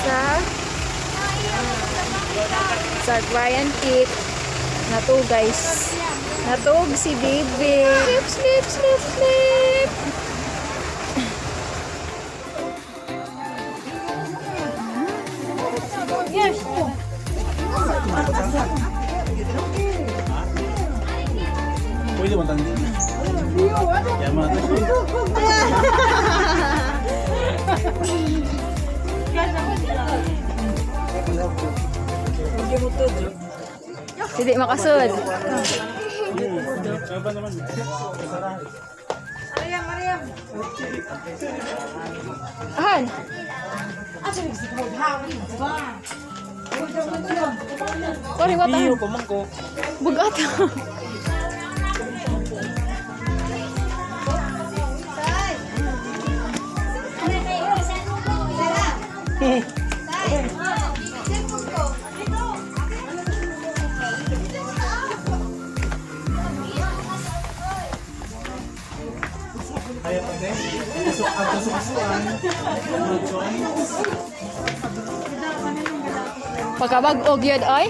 sa Sagbayan tip. Natug guys. Natug si baby. Sleep, sleep, sleep, sleep. Yes. Pwede mo tangin. Yaman. Hindi makasud. Apa naman? Ahan. Sorry, what? Iyo pamangko. Bugat. Ayo ate. Masuk atau susuan. Pagkabag-o gyud oy.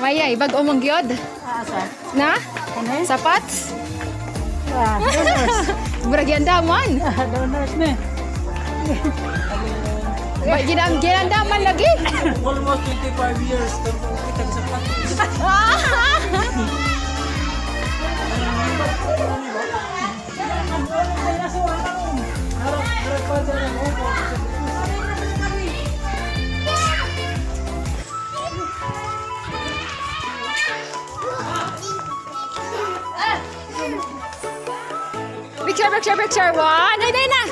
Mayay, bag-o mong gyud. Na? Sapats? Murag yandaman. Donors ne. Ba ginandaman lagi. Almost 25 years kita sa practice. Picture. One. Ay na.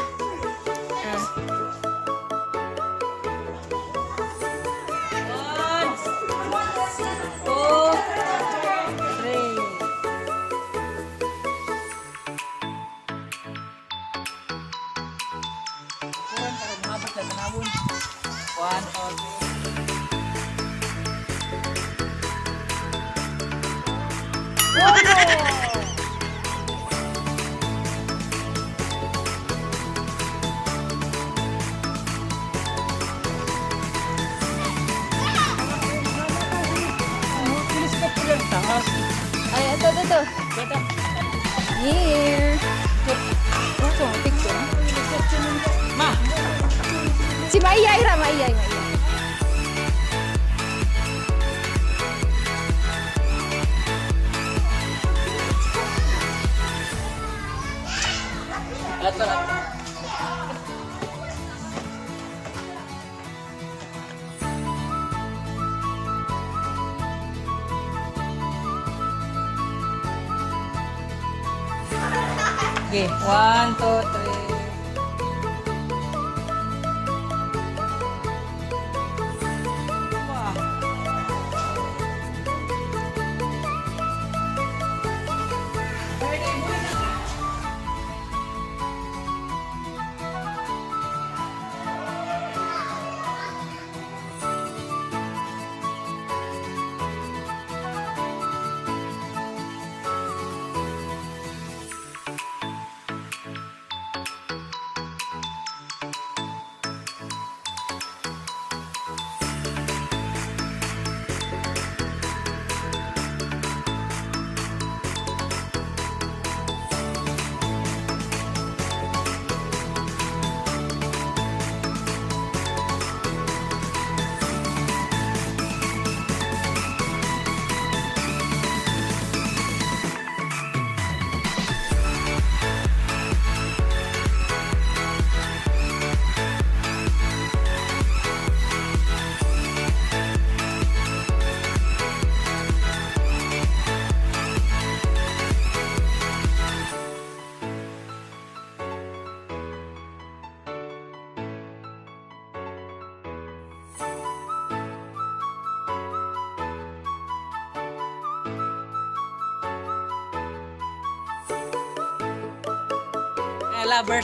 Ay, ito. Here. Ito, picture. Ma. Si Maiyay ra, Maiyay. Okay, 1, 2, 3.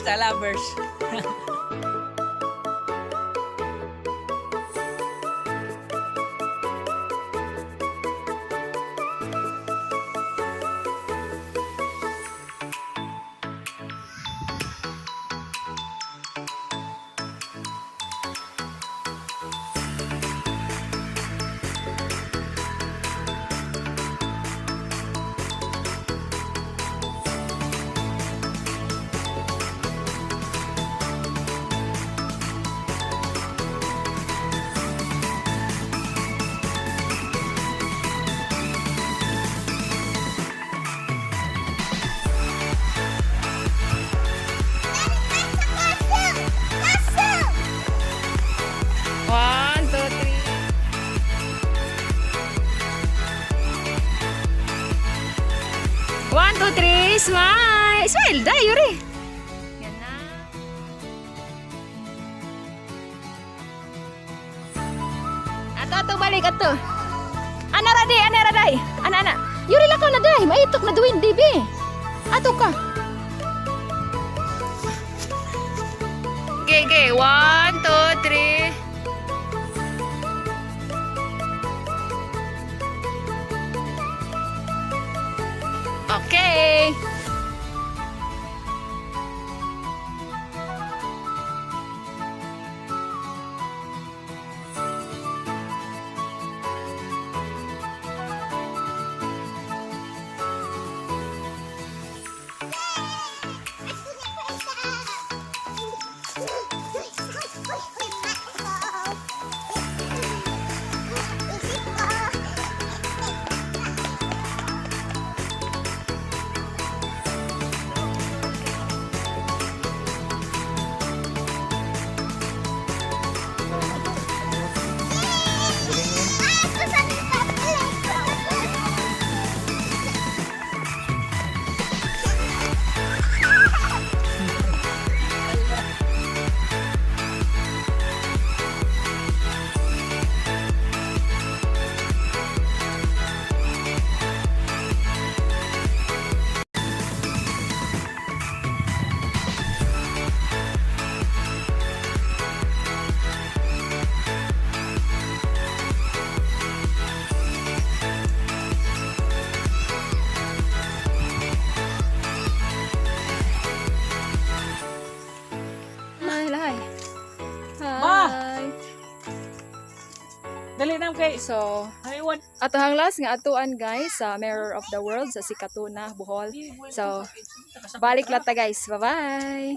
I lovers. 1, 2, 3, smile! Smile, dayo rin. Yan na. Ato, balik, ato. Ana raday. Ana. Yuri lakaw na day, maitok na duwin, dibi. Ato ka. Okay. 1, 2, 3. Okay. Dali na kay. So, Aywan. ato hanglas nga atuan guys sa Mirror of the World sa Sikatuna, Bohol. So, balik lata guys. Bye-bye.